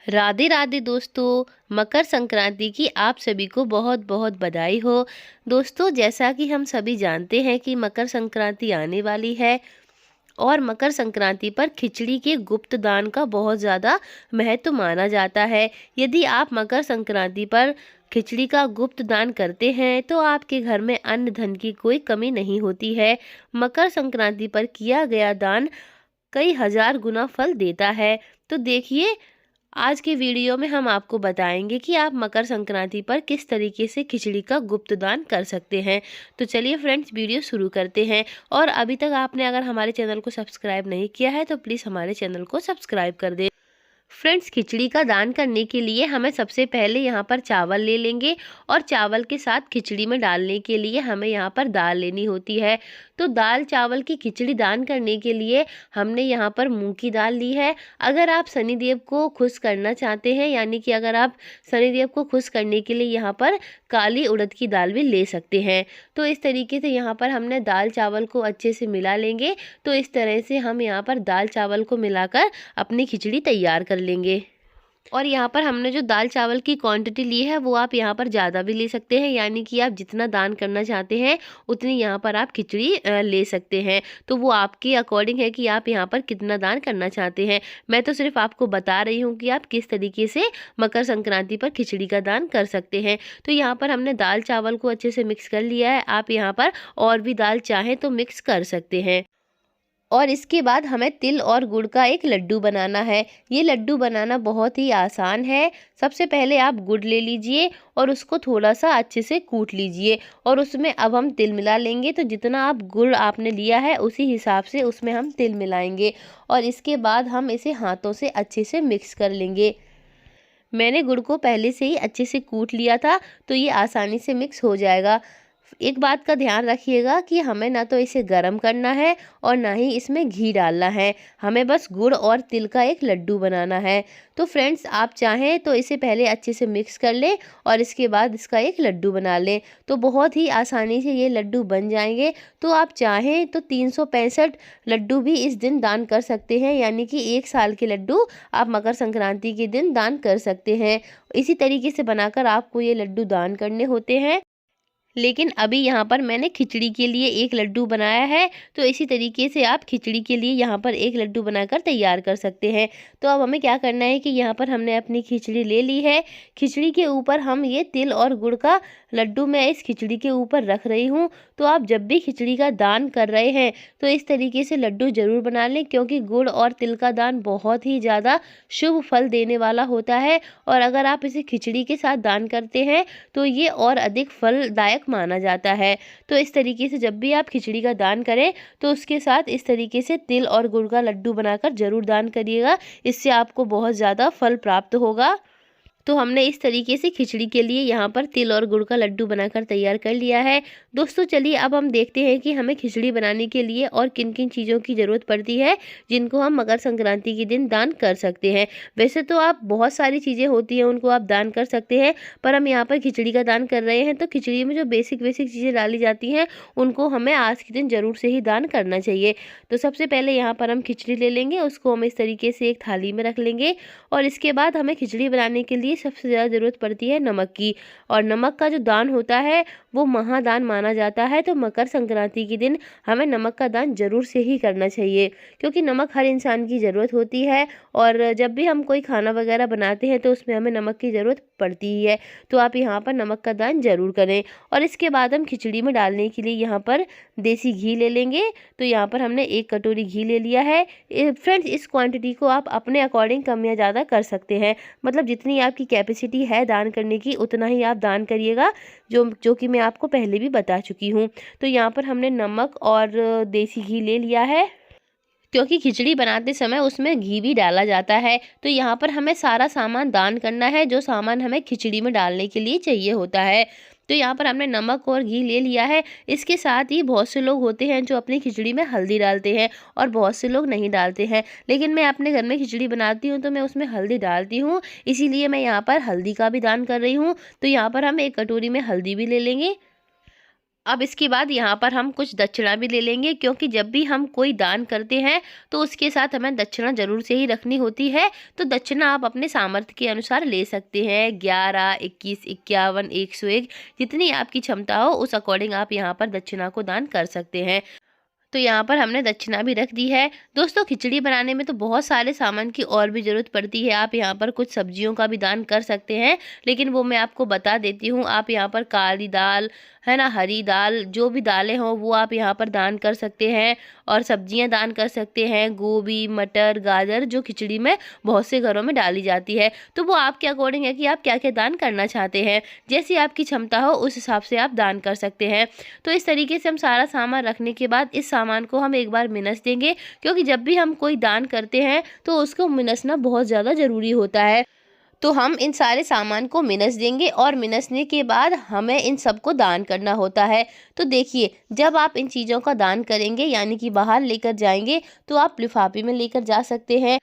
राधे राधे दोस्तों, मकर संक्रांति की आप सभी को बहुत बहुत बधाई हो। दोस्तों, जैसा कि हम सभी जानते हैं कि मकर संक्रांति आने वाली है और मकर संक्रांति पर खिचड़ी के गुप्त दान का बहुत ज़्यादा महत्व माना जाता है। यदि आप मकर संक्रांति पर खिचड़ी का गुप्त दान करते हैं तो आपके घर में अन्न धन की कोई कमी नहीं होती है। मकर संक्रांति पर किया गया दान कई हजार गुना फल देता है। तो देखिए, आज के वीडियो में हम आपको बताएंगे कि आप मकर संक्रांति पर किस तरीके से खिचड़ी का गुप्त दान कर सकते हैं। तो चलिए फ्रेंड्स, वीडियो शुरू करते हैं। और अभी तक आपने अगर हमारे चैनल को सब्सक्राइब नहीं किया है तो प्लीज़ हमारे चैनल को सब्सक्राइब कर दें। फ्रेंड्स, खिचड़ी का दान करने के लिए हमें सबसे पहले यहाँ पर चावल ले लेंगे और चावल के साथ खिचड़ी में डालने के लिए हमें यहाँ पर दाल लेनी होती है। तो दाल चावल की खिचड़ी दान करने के लिए हमने यहाँ पर मूंग की दाल ली है। अगर आप शनिदेव को खुश करना चाहते हैं, यानी कि अगर आप शनिदेव को खुश करने के लिए यहाँ पर काली उड़द की दाल भी ले सकते हैं। तो इस तरीके से यहाँ पर हमने दाल चावल को अच्छे से मिला लेंगे। तो इस तरह से हम यहाँ पर दाल चावल को मिलाकर अपनी खिचड़ी तैयार कर लेंगे। और यहाँ पर हमने जो दाल चावल की क्वांटिटी ली है वो आप यहाँ पर ज़्यादा भी ले सकते हैं, यानी कि आप जितना दान करना चाहते हैं उतनी यहाँ पर आप खिचड़ी ले सकते हैं। तो वो आपके अकॉर्डिंग है कि आप यहाँ पर कितना दान करना चाहते हैं। मैं तो सिर्फ आपको बता रही हूँ कि आप किस तरीके से मकर संक्रांति पर खिचड़ी का दान कर सकते हैं। तो यहाँ पर हमने दाल चावल को अच्छे से मिक्स कर लिया है। आप यहाँ पर और भी दाल चाहें तो मिक्स कर सकते हैं। और इसके बाद हमें तिल और गुड़ का एक लड्डू बनाना है। ये लड्डू बनाना बहुत ही आसान है। सबसे पहले आप गुड़ ले लीजिए और उसको थोड़ा सा अच्छे से कूट लीजिए और उसमें अब हम तिल मिला लेंगे। तो जितना आप गुड़ आपने लिया है उसी हिसाब से उसमें हम तिल मिलाएंगे और इसके बाद हम इसे हाथों से अच्छे से मिक्स कर लेंगे। मैंने गुड़ को पहले से ही अच्छे से कूट लिया था तो ये आसानी से मिक्स हो जाएगा। एक बात का ध्यान रखिएगा कि हमें ना तो इसे गर्म करना है और ना ही इसमें घी डालना है। हमें बस गुड़ और तिल का एक लड्डू बनाना है। तो फ्रेंड्स, आप चाहें तो इसे पहले अच्छे से मिक्स कर लें और इसके बाद इसका एक लड्डू बना लें। तो बहुत ही आसानी से ये लड्डू बन जाएंगे। तो आप चाहें तो 365 लड्डू भी इस दिन दान कर सकते हैं, यानी कि 1 साल के लड्डू आप मकर संक्रांति के दिन दान कर सकते हैं। इसी तरीके से बनाकर आपको ये लड्डू दान करने होते हैं। लेकिन अभी यहाँ पर मैंने खिचड़ी के लिए एक लड्डू बनाया है। तो इसी तरीके से आप खिचड़ी के लिए यहाँ पर एक लड्डू बनाकर तैयार कर सकते हैं। तो अब हमें क्या करना है कि यहाँ पर हमने अपनी खिचड़ी ले ली है। खिचड़ी के ऊपर हम ये तिल और गुड़ का लड्डू मैं इस खिचड़ी के ऊपर रख रही हूँ। तो आप जब भी खिचड़ी का दान कर रहे हैं तो इस तरीके से लड्डू ज़रूर बना लें, क्योंकि गुड़ और तिल का दान बहुत ही ज़्यादा शुभ फल देने वाला होता है। और अगर आप इसे खिचड़ी के साथ दान करते हैं तो ये और अधिक फलदायक माना जाता है। तो इस तरीके से जब भी आप खिचड़ी का दान करें तो उसके साथ इस तरीके से तिल और गुड़ का लड्डू बनाकर जरूर दान करिएगा। इससे आपको बहुत ज़्यादा फल प्राप्त होगा। तो हमने इस तरीके से खिचड़ी के लिए यहाँ पर तिल और गुड़ का लड्डू बनाकर तैयार कर लिया है। दोस्तों, चलिए अब हम देखते हैं कि हमें खिचड़ी बनाने के लिए और किन किन चीज़ों की ज़रूरत पड़ती है जिनको हम मकर संक्रांति के दिन दान कर सकते हैं। वैसे तो आप बहुत सारी चीज़ें होती हैं उनको आप दान कर सकते हैं, पर हम यहाँ पर खिचड़ी का दान कर रहे हैं तो खिचड़ी में जो बेसिक चीज़ें डाली जाती हैं उनको हमें आज के दिन ज़रूर से ही दान करना चाहिए। तो सबसे पहले यहाँ पर हम खिचड़ी ले लेंगे, उसको हम इस तरीके से एक थाली में रख लेंगे और इसके बाद हमें खिचड़ी बनाने के लिए सबसे ज़्यादा ज़रूरत पड़ती है नमक की। और नमक का जो दान होता है वो महादान माना जाता है। तो मकर संक्रांति के दिन हमें नमक का दान जरूर से ही करना चाहिए, क्योंकि नमक हर इंसान की ज़रूरत होती है। और जब भी हम कोई खाना वगैरह बनाते हैं तो उसमें हमें नमक की ज़रूरत पड़ती ही है। तो आप यहाँ पर नमक का दान जरूर करें। और इसके बाद हम खिचड़ी में डालने के लिए यहाँ पर देसी घी ले लेंगे। तो यहाँ पर हमने 1 कटोरी घी ले लिया है। फ्रेंड्स, इस क्वांटिटी को आप अपने अकॉर्डिंग कम या ज़्यादा कर सकते हैं। मतलब जितनी आपकी कैपेसिटी है दान करने की उतना ही आप दान करिएगा, जो कि मैं आपको पहले भी बता चुकी हूँ। तो यहाँ पर हमने नमक और देसी घी ले लिया है, क्योंकि खिचड़ी बनाते समय उसमें घी भी डाला जाता है। तो यहाँ पर हमें सारा सामान दान करना है जो सामान हमें खिचड़ी में डालने के लिए चाहिए होता है। तो यहाँ पर हमने नमक और घी ले लिया है। इसके साथ ही बहुत से लोग होते हैं जो अपनी खिचड़ी में हल्दी डालते हैं और बहुत से लोग नहीं डालते हैं, लेकिन मैं अपने घर में खिचड़ी बनाती हूँ तो मैं उसमें हल्दी डालती हूँ, इसीलिए मैं यहाँ पर हल्दी का भी दान कर रही हूँ। तो यहाँ पर हम 1 कटोरी में हल्दी भी ले लेंगे। अब इसके बाद यहाँ पर हम कुछ दक्षिणा भी ले लेंगे, क्योंकि जब भी हम कोई दान करते हैं तो उसके साथ हमें दक्षिणा जरूर से ही रखनी होती है। तो दक्षिणा आप अपने सामर्थ्य के अनुसार ले सकते हैं। 11, 21, 51, 101 जितनी आपकी क्षमता हो उस अकॉर्डिंग आप यहाँ पर दक्षिणा को दान कर सकते हैं। तो यहाँ पर हमने दक्षिणा भी रख दी है। दोस्तों, खिचड़ी बनाने में तो बहुत सारे सामान की और भी ज़रूरत पड़ती है। आप यहाँ पर कुछ सब्जियों का भी दान कर सकते हैं, लेकिन वो मैं आपको बता देती हूँ। आप यहाँ पर काली दाल है ना, हरी दाल, जो भी दालें हों वो आप यहाँ पर दान कर सकते हैं। और सब्जियाँ दान कर सकते हैं, गोभी, मटर, गाजर, जो खिचड़ी में बहुत से घरों में डाली जाती है। तो वो आपके अकॉर्डिंग है कि आप क्या क्या दान करना चाहते हैं। जैसी आपकी क्षमता हो उस हिसाब से आप दान कर सकते हैं। तो इस तरीके से हम सारा सामान रखने के बाद इस सामान को हम एक बार मिनस देंगे, क्योंकि जब भी हम कोई दान करते हैं तो उसको मिनसना बहुत ज़्यादा ज़रूरी होता है। तो हम इन सारे सामान को मिनस देंगे और मिनसने के बाद हमें इन सबको दान करना होता है। तो देखिए, जब आप इन चीज़ों का दान करेंगे यानी कि बाहर लेकर जाएंगे तो आप लिफाफे में लेकर जा सकते हैं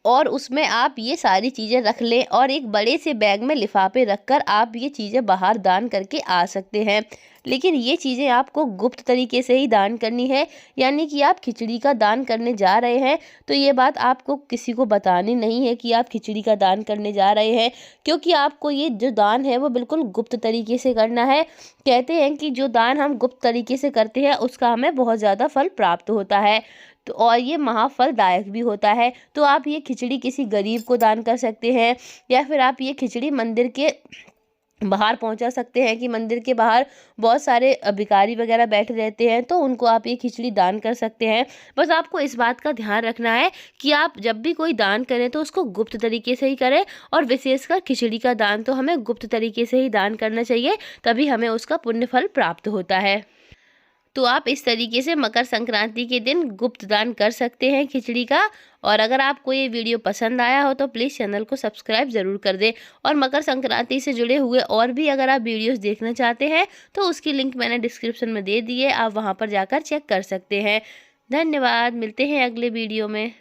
और उसमें आप ये सारी चीज़ें रख लें और एक बड़े से बैग में लिफाफे रखकर आप ये चीज़ें बाहर दान करके आ सकते हैं। लेकिन ये चीज़ें आपको गुप्त तरीके से ही दान करनी है, यानी कि आप खिचड़ी का दान करने जा रहे हैं तो ये बात आपको किसी को बतानी नहीं है कि आप खिचड़ी का दान करने जा रहे हैं, क्योंकि आपको ये जो दान है वो बिल्कुल गुप्त तरीके से करना है। कहते हैं कि जो दान हम गुप्त तरीके से करते हैं उसका हमें बहुत ज़्यादा फल प्राप्त होता है, तो और ये महाफलदायक भी होता है। तो आप ये खिचड़ी किसी गरीब को दान कर सकते हैं, या फिर आप ये खिचड़ी मंदिर के बाहर पहुंचा सकते हैं कि मंदिर के बाहर बहुत सारे भिखारी वगैरह बैठे रहते हैं, तो उनको आप ये खिचड़ी दान कर सकते हैं। बस आपको इस बात का ध्यान रखना है कि आप जब भी कोई दान करें तो उसको गुप्त तरीके से ही करें, और विशेषकर खिचड़ी का दान तो हमें गुप्त तरीके से ही दान करना चाहिए, तभी हमें उसका पुण्य फल प्राप्त होता है। तो आप इस तरीके से मकर संक्रांति के दिन गुप्त दान कर सकते हैं खिचड़ी का। और अगर आपको ये वीडियो पसंद आया हो तो प्लीज़ चैनल को सब्सक्राइब ज़रूर कर दें। और मकर संक्रांति से जुड़े हुए और भी अगर आप वीडियोस देखना चाहते हैं तो उसकी लिंक मैंने डिस्क्रिप्शन में दे दी है, आप वहाँ पर जाकर चेक कर सकते हैं। धन्यवाद, मिलते हैं अगले वीडियो में।